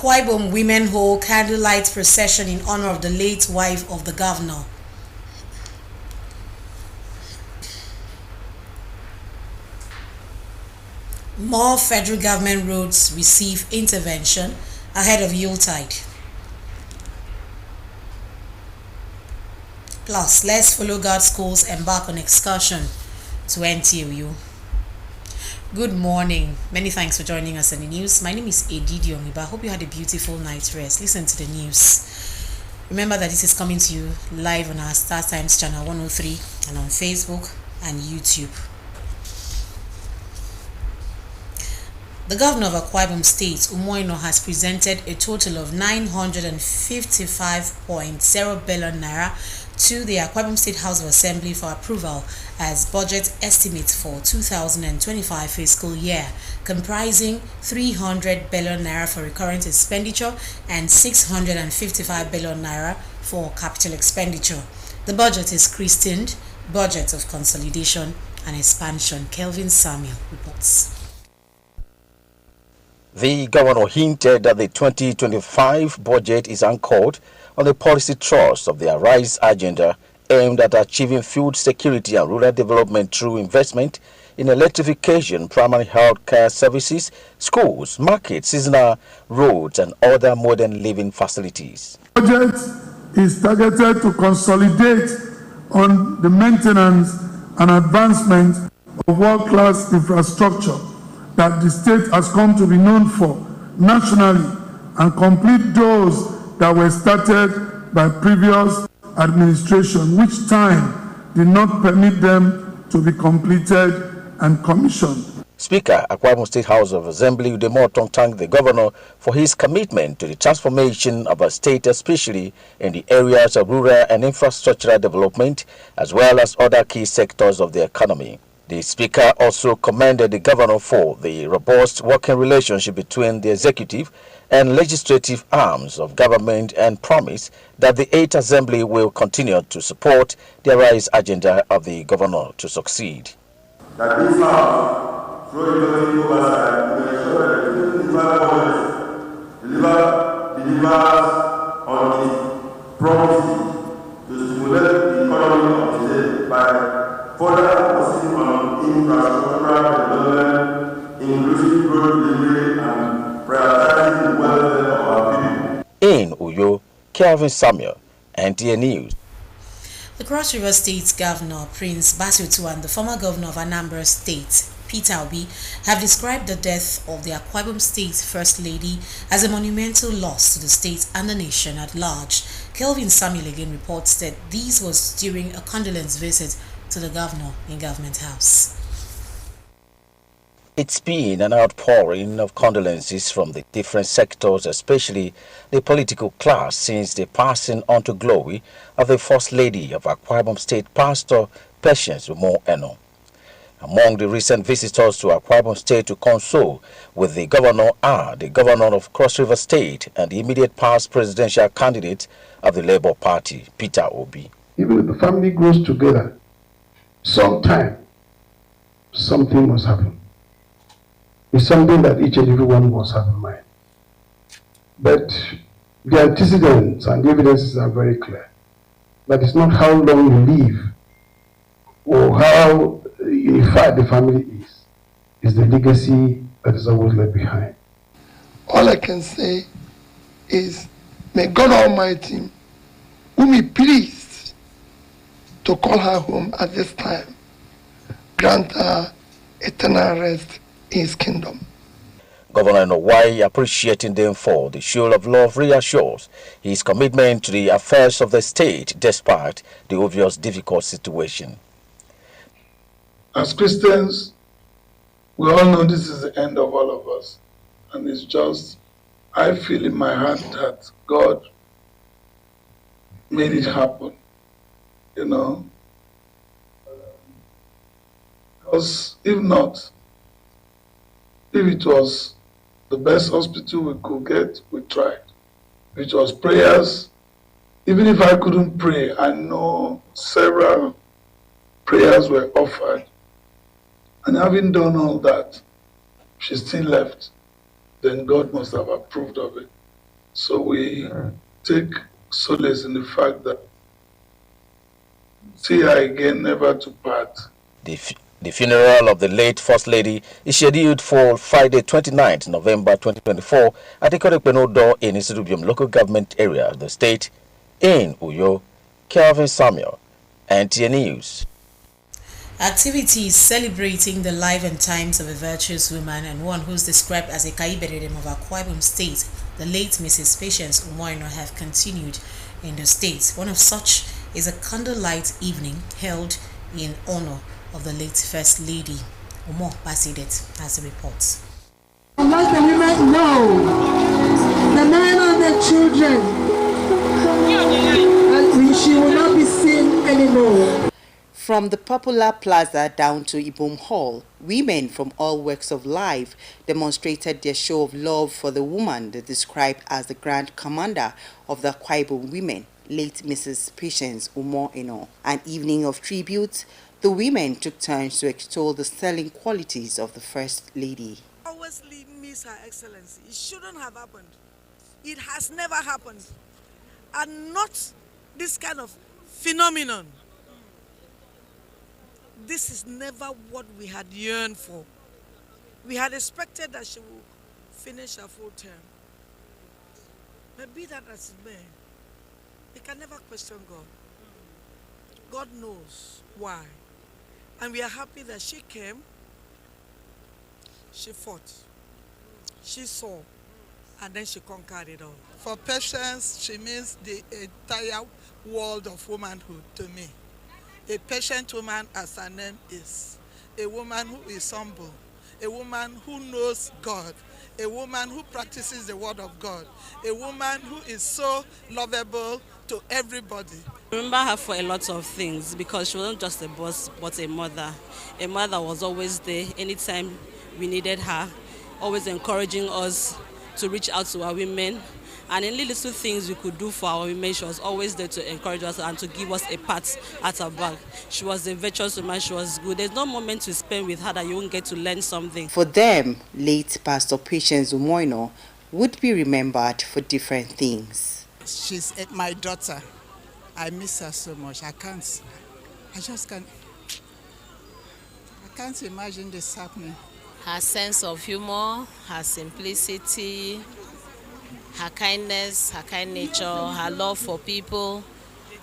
Akwa Ibom women hold candlelight procession in honor of the late wife of the governor. More federal government roads receive intervention ahead of Yuletide. Plus, let's follow God schools embark on excursion to NTU. Good morning. Many thanks for joining us in the news. My name is Edidi Ongiba. I hope you had a beautiful night's rest. Listen to the news. Remember that this is coming to you live on our Star Times channel 103 and on Facebook and YouTube. The governor of Akwa Ibom State, Umo Eno, has presented a total of 955.0 billion naira to the Akwa Ibom State House of Assembly for approval as budget estimates for 2025 fiscal year, comprising 300 billion naira for recurrent expenditure and 655 billion naira for capital expenditure. The budget is christened Budget of Consolidation and Expansion. Kelvin Samuel reports. The governor hinted that the 2025 budget is anchored on the policy thrust of the Arise agenda aimed at achieving food security and rural development through investment in electrification, primary health care services, schools, markets, seasonal roads, and other modern living facilities. The budget is targeted to consolidate on the maintenance and advancement of world-class infrastructure that the state has come to be known for nationally and complete those that were started by previous administration, which time did not permit them to be completed and commissioned. Speaker, Akwa Ibom State House of Assembly Umo Eno thanked the governor for his commitment to the transformation of our state, especially in the areas of rural and infrastructural development, as well as other key sectors of the economy. The speaker also commended the governor for the robust working relationship between the executive and legislative arms of government and promised that the 8th Assembly will continue to support the Arise agenda of the governor to succeed. That this House, through the oversight, will ensure that the delivers on its promises to stimulate the economy of the state by further focusing on infrastructural development, inclusive growth delivery, and prioritizing the welfare of our people. In Uyo, Kelvin Samuel, NTA News. The Cross River State Governor, Prince Basutu, and the former governor of Anambra State, Peter Obi, have described the death of the Akwa Ibom State First Lady as a monumental loss to the state and the nation at large. Kelvin Samuel again reports that this was during a condolence visit to the governor in Government House. It's been an outpouring of condolences from the different sectors, especially the political class, since the passing on to glory of the First Lady of Akwa Ibom State, Pastor Patience Umo Eno. Among the recent visitors to Akwa Ibom State to console with the governor are the governor of Cross River State and the immediate past presidential candidate of the Labour Party, Peter Obi. Even if the family grows together, sometime something must happen. It's something that each and every one must have in mind. But the antecedents and the evidences are very clear. That it's not how long you live or how unified the family is. It's the legacy that is always left behind. All I can say is, may God Almighty, whom He pleased to call her home at this time, grant her eternal rest in His kingdom. Governor Eno, appreciating them for the show of love, reassures his commitment to the affairs of the state despite the obvious difficult situation. As Christians, we all know this is the end of all of us. And it's just, I feel in my heart that God made it happen. You know? Because if not, if it was the best hospital we could get, we tried. If it was prayers, even if I couldn't pray, I know several prayers were offered. And having done all that, she still left. Then God must have approved of it. So we take solace in the fact that see her again, never to part. The funeral of the late First Lady is scheduled for Friday 29th November 2024 at the Korekpenodo in Isurubium local government area of the state. In Uyo, Kelvin Samuel, NTA News. Activities celebrating the life and times of a virtuous woman and one who's described as a Kaiberedem of Akwa Ibom State, the late Mrs. Patience Umo Eno, have continued in the state. One of such is a candlelight evening held in honor of the late First Lady. Umo Basidet has a report. Let the women know, the men and the children, and she will not be seen anymore. From the popular plaza down to Ibom Hall, women from all walks of life demonstrated their show of love for the woman they described as the Grand Commander of the Akwa Ibom women, late Mrs. Patience Umo Eno. An evening of tribute, the women took turns to extol the sterling qualities of the First Lady. Always miss Her Excellency. It shouldn't have happened. It has never happened. And not this kind of phenomenon. This is never what we had yearned for. We had expected that she would finish her full term. But be that as it may, we can never question God. God knows why. And we are happy that she came, she fought, she saw, and then she conquered it all. For Patience, she means the entire world of womanhood to me. A patient woman, as her name is, a woman who is humble, a woman who knows God, a woman who practices the word of God, a woman who is so lovable to everybody. I remember her for a lot of things because she wasn't just a boss but a mother. A mother was always there anytime we needed her, always encouraging us to reach out to our women. And in little things we could do for our women, she was always there to encourage us and to give us a pat at her back. She was a virtuous woman, she was good. There's no moment to spend with her that you won't get to learn something. For them, late Pastor Patience Umo Eno would be remembered for different things. She's my daughter. I miss her so much. I can't imagine this happening. Her sense of humor, her simplicity, her kindness, her kind nature, her love for people.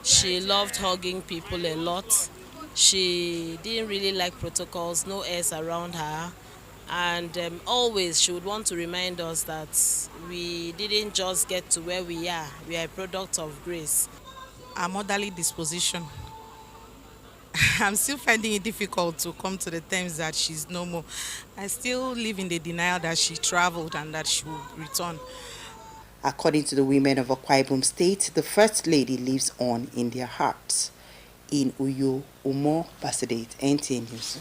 She loved hugging people a lot. She didn't really like protocols, no airs around her. And always she would want to remind us that we didn't just get to where we are a product of grace. Her motherly disposition. I'm still finding it difficult to come to the terms that she's no more. I still live in the denial that she traveled and that she will return. According to the women of Akwa Ibom State, the First Lady lives on in their hearts. In Uyo, Umo Basidet, NTA News.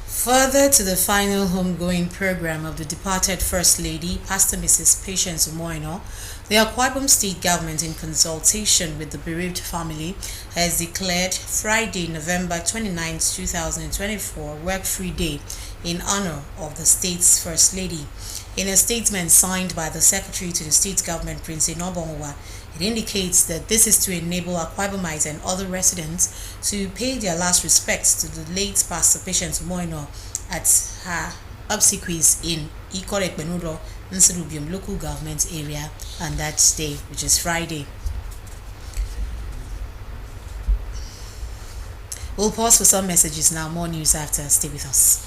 Further to the final homegoing program of the departed First Lady, Pastor Mrs. Patience Umo Eno, the Akwa Ibom State government, in consultation with the bereaved family, has declared Friday, November 29, 2024, work-free day in honor of the state's First Lady. In a statement signed by the Secretary to the State Government, Prince Enobonwa, it indicates that this is to enable Akwa Ibomites and other residents to pay their last respects to the late Pastor Patience Umo Eno at her obsequies in Ikorekbenudo, Nsirubium local government area on that day, which is Friday. We'll pause for some messages now. More news after. Stay with us.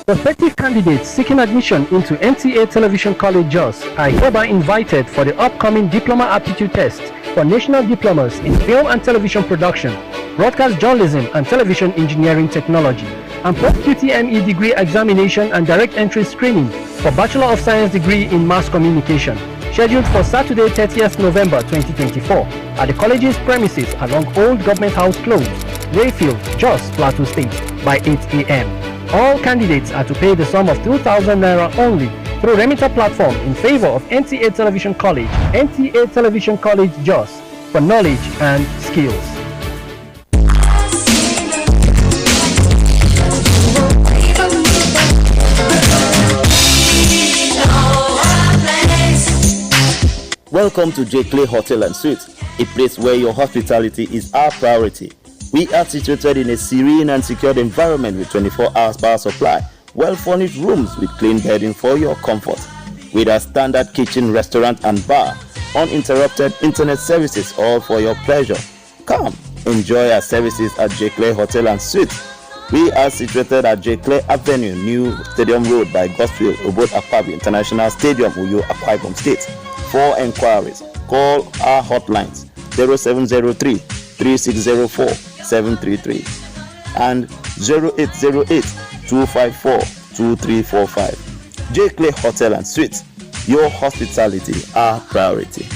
Prospective candidates seeking admission into NTA Television College Jos are hereby invited for the upcoming Diploma Aptitude Test for National Diplomas in Film and Television Production, Broadcast Journalism and Television Engineering Technology, and Post-QTME Degree Examination and Direct Entry Screening for Bachelor of Science Degree in Mass Communication, scheduled for Saturday 30th November 2024 at the college's premises along Old Government House Close, Rayfield, Jos, Plateau State by 8 a.m. All candidates are to pay the sum of 2,000 naira only through remitter platform in favor of NTA Television College, NTA Television College Jos, for knowledge and skills. Welcome to J. Clay Hotel and Suites, a place where your hospitality is our priority. We are situated in a serene and secured environment with 24 hours power supply, well-furnished rooms with clean bedding for your comfort. With our standard kitchen, restaurant and bar, uninterrupted internet services, all for your pleasure. Come, enjoy our services at J. Clay Hotel and Suites. We are situated at J. Clay Avenue, New Stadium Road by Gospel, Obot Akwabi International Stadium, Uyo, Akwa Ibom State. For enquiries, call our hotlines 0703 3604 733 and 0808 254 2345. J. Clay Hotel and Suites, your hospitality, our priority.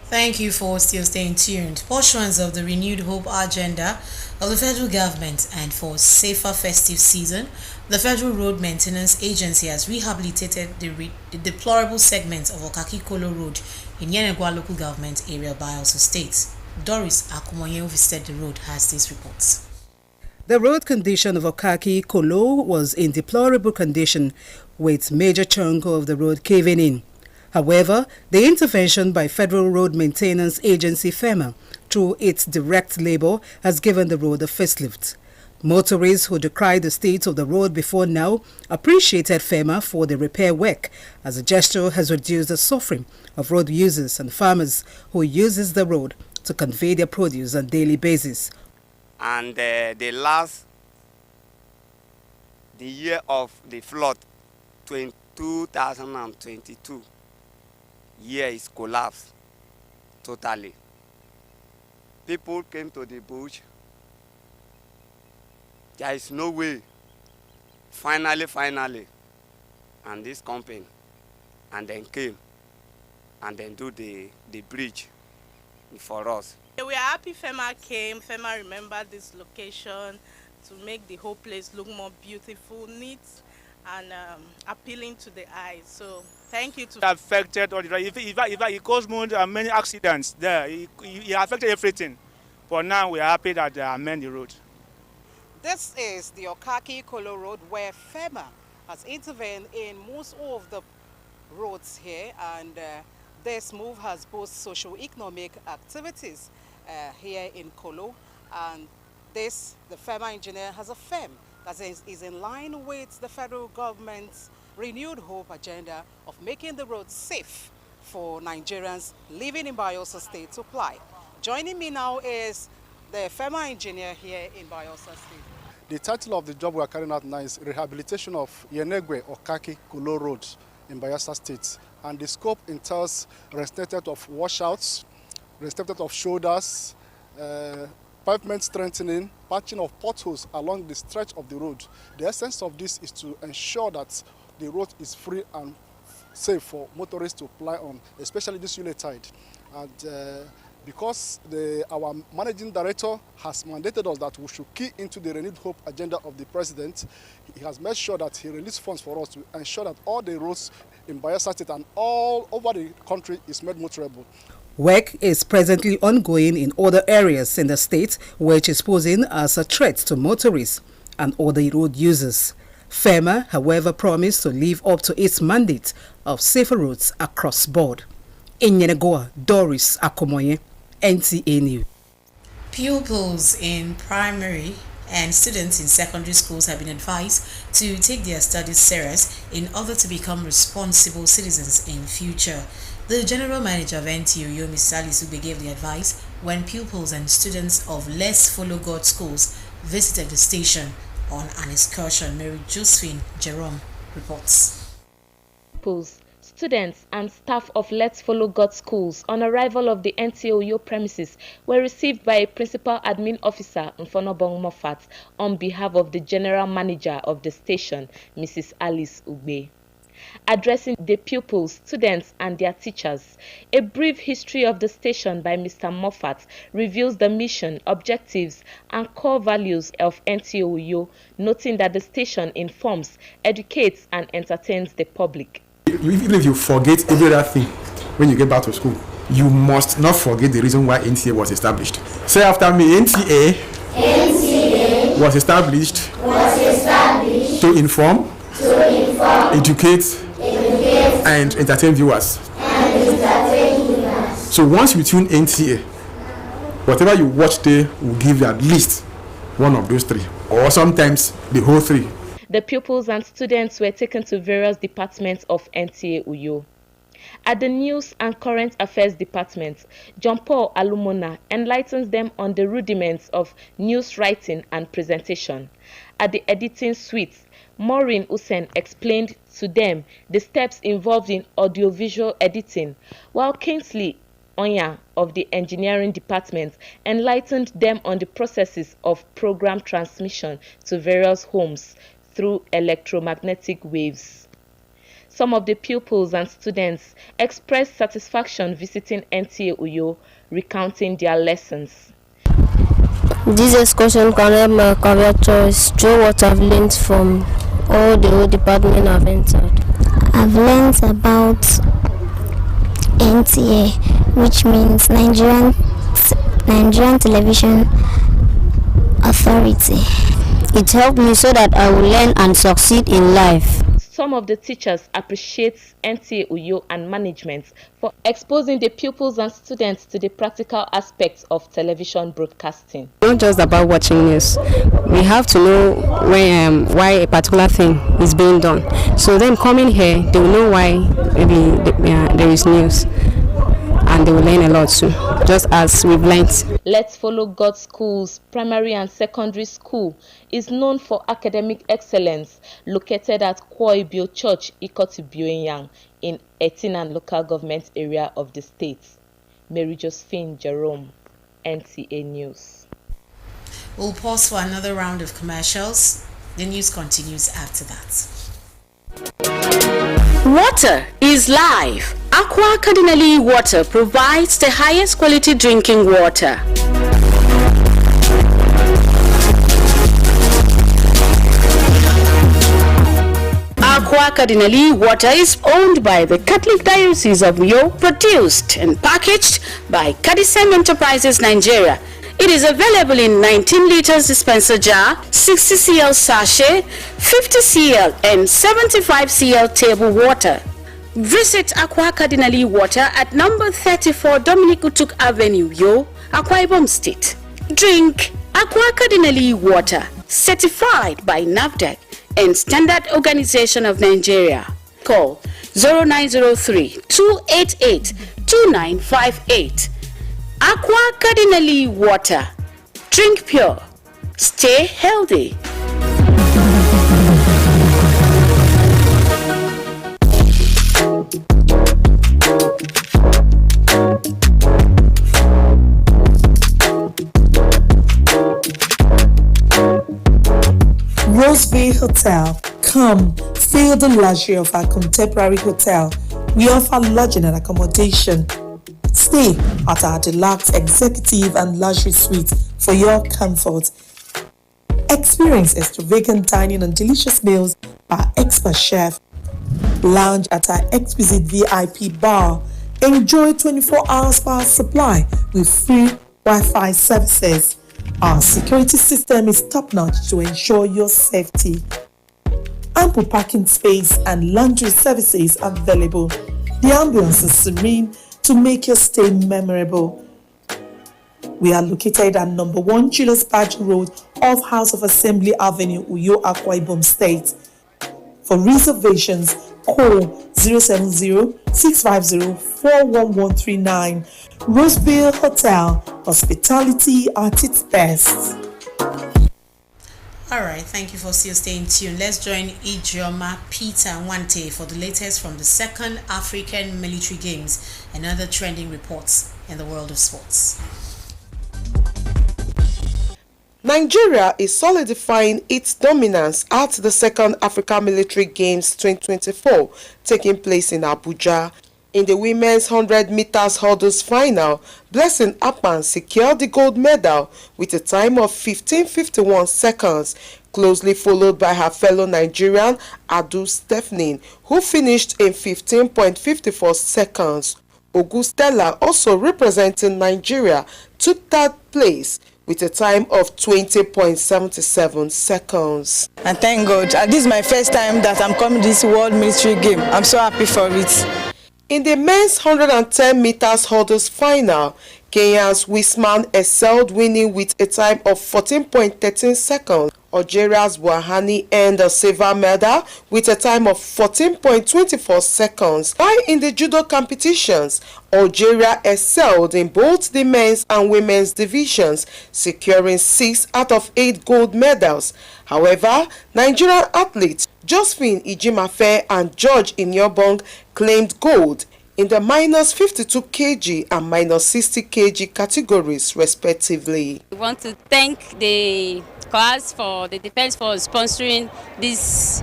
Thank you for still staying tuned. Portions of the renewed hope agenda of the federal government and for safer festive season, the Federal Road Maintenance Agency has rehabilitated the deplorable segments of Okaki-Kolo Road in Yenegua local government area by Osun State. Doris Akumonye, who visited the road, has these reports. The road condition of Okaki-Kolo was in deplorable condition, with major chunk of the road caving in. However, the intervention by Federal Road Maintenance Agency FEMA through its direct labor has given the road a facelift. Motorists who decried the state of the road before now appreciated FEMA for the repair work, as the gesture has reduced the suffering of road users and farmers who uses the road to convey their produce on a daily basis. And the year of the flood, 2022, year is collapsed totally. People came to the bush. There is no way. Finally, and this company, and then came, and then do the bridge for us. We are happy FEMA came. FEMA remembered this location to make the whole place look more beautiful, neat, and appealing to the eyes. So thank you to affected all the it caused many accidents there. It affected everything. But now we are happy that they amend the road. This is the Okaki-Kolo Road, where FEMA has intervened in most of the roads here, and this move has both socio-economic activities here in Kolo, and the FEMA engineer has a firm that is in line with the federal government's renewed hope agenda of making the roads safe for Nigerians living in Bayelsa State to fly. Joining me now is the FEMA engineer here in Bayelsa State. The title of the job we are carrying out now is Rehabilitation of Yenegwe Okaki-Kolo Road in Bayelsa State. And the scope entails restatement of washouts, restatement of shoulders, pavement strengthening, patching of potholes along the stretch of the road. The essence of this is to ensure that the road is free and safe for motorists to ply on, especially this Yuletide. And because our managing director has mandated us that we should key into the renewed hope agenda of the president, he has made sure that he released funds for us to ensure that all the roads in Bayelsa State and all over the country is made motorable. Work is presently ongoing in other areas in the state, which is posing as a threat to motorists and other road users. FEMA, however, promised to live up to its mandate of safer roads across board. In Yenegoa, Doris Akumonye, NTA News. Pupils in primary and students in secondary schools have been advised to take their studies serious in order to become responsible citizens in future. The General Manager of NTU, Mrs. Alice Ugbe, gave the advice when pupils and students of Let's Follow God schools visited the station on an excursion. Mary Josephine Jerome reports. Pupils, students and staff of Let's Follow God schools on arrival of the NTOU premises were received by a principal admin officer Mfonobong Moffat on behalf of the General Manager of the station, Mrs. Alice Ugbe. Addressing the pupils, students and their teachers, a brief history of the station by Mr. Moffat reveals the mission, objectives and core values of NTOU, noting that the station informs, educates and entertains the public. Even if you forget every other thing when you get back to school, you must not forget the reason why NTA was established. Say after me, NTA was established to inform, educate, and entertain viewers. So once you tune NTA, whatever you watch there will give you at least one of those three, or sometimes the whole three. The pupils and students were taken to various departments of NTA Uyo. At the News and Current Affairs Department, John Paul Alumona enlightens them on the rudiments of news writing and presentation. At the editing suite, Maureen Hussein explained to them the steps involved in audiovisual editing, while Kingsley Onya of the Engineering Department enlightened them on the processes of program transmission to various homes through electromagnetic waves. Some of the pupils and students expressed satisfaction visiting NTA Uyo, recounting their lessons. This excursion can help my career choice through what I've learned from all the whole department I've entered. I've learned about NTA, which means Nigerian Television Authority. It helped me so that I will learn and succeed in life. Some of the teachers appreciate NTA Uyo and management for exposing the pupils and students to the practical aspects of television broadcasting. Not just about watching news. We have to know why a particular thing is being done. So then coming here, they will know why maybe there is news. And they will learn a lot too, just as we've learned. Let's Follow God Schools Primary and Secondary School is known for academic excellence, located at Kwaibio Church, Ikotibioyang, in Etinan local government area of the state. Mary Josephine Jerome, NTA News. We'll pause for another round of commercials. The news continues after that. Water is life. Aqua Cardinali Water provides the highest quality drinking water. Aqua Cardinali Water is owned by the Catholic Diocese of Uyo, produced and packaged by Cadisem Enterprises Nigeria. It is available in 19 liters dispenser jar, 60 cl sachet, 50 cl and 75 cl table water. Visit Aqua Cardinali Water at number 34 Dominic Utuk Avenue, Yo, Akwa Ibom State. Drink Aqua Cardinali Water, certified by NAFDAC and Standard Organization of Nigeria. Call 0903-288-2958. Aqua Cardinali Water. Drink pure. Stay healthy. Rose Bay Hotel. Come, feel the luxury of our contemporary hotel. We offer lodging and accommodation. Stay at our deluxe executive and luxury suite for your comfort. Experience extravagant dining and delicious meals by expert chef. Lounge at our exquisite VIP bar. Enjoy 24-hour power supply with free Wi-Fi services. Our security system is top-notch to ensure your safety. Ample parking space and laundry services available. The ambience is serene to make your stay memorable. We are located at number 1 Chilos Badge Road off House of Assembly Avenue, Uyo, Akwa Ibom State. For reservations, call 070-650-41139. Roseville Hotel, hospitality at its best. Alright, thank you for still staying tuned. Let's join Ijeoma Peter Nwante for the latest from the 2nd African Military Games and other trending reports in the world of sports. Nigeria is solidifying its dominance at the 2nd African Military Games 2024 taking place in Abuja. In the women's 100 meters hurdles final, Blessing Akpan secured the gold medal with a time of 15:51 seconds, closely followed by her fellow Nigerian Adu Stephanie, who finished in 15.54 seconds. Ogustella, also representing Nigeria, took third place with a time of 20.77 seconds. And thank God, this is my first time that I'm coming to this World Military Game. I'm so happy for it. In the men's 110 meters hurdles final, Kenya's Wisman excelled, winning with a time of 14.13 seconds. Algeria's Wahani earned a silver medal with a time of 14.24 seconds. While in the judo competitions, Algeria excelled in both the men's and women's divisions, securing 6 out of 8 gold medals. However, Nigerian athletes Josephine Ijimafe and George Inyobong claimed gold in the minus 52 kg and minus 60 kg categories respectively. We want to thank the class for the defense for sponsoring this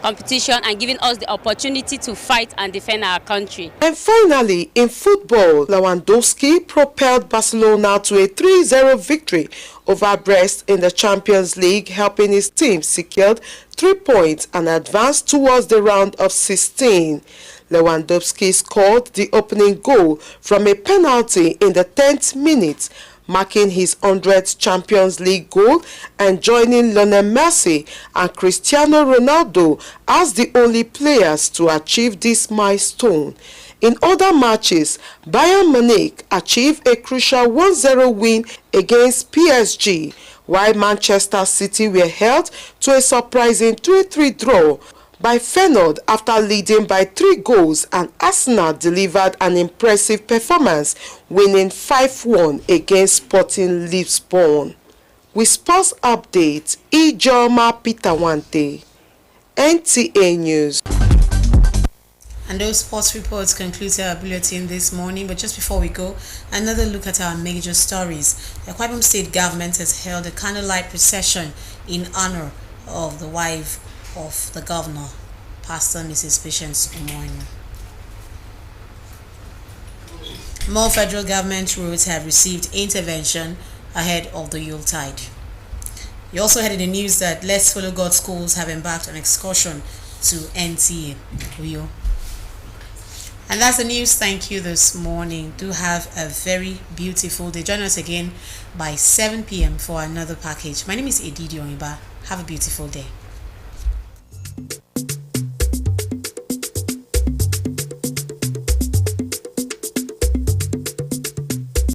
competition and giving us the opportunity to fight and defend our country. And finally, in football, Lewandowski propelled Barcelona to a 3-0 victory over Brest in the Champions League, helping his team secure 3 points and advance towards the round of 16. Lewandowski scored the opening goal from a penalty in the 10th minute, marking his 100th Champions League goal and joining Lionel Messi and Cristiano Ronaldo as the only players to achieve this milestone. In other matches, Bayern Munich achieved a crucial 1-0 win against PSG, while Manchester City were held to a surprising 3-3 draw by Feyenoord after leading by 3 goals, and Arsenal delivered an impressive performance, winning 5-1 against Sporting Lisbon. With sports update, Ijoma Pitawante, NTA News. And those sports reports conclude our bulletin this morning. But just before we go, another look at our major stories. The Akwa Ibom State government has held a candlelight procession in honor of the wife of the governor, Pastor Mrs. Patience Umo Eno. More federal government roads have received intervention ahead of the Yuletide. You also heard in the news that Let's Follow God schools have embarked on excursion to NTA Rio. And that's the news. Thank you this morning. Do have a very beautiful day. Join us again by 7 p.m. for another package. My name is Edidi Oniba. Have a beautiful day.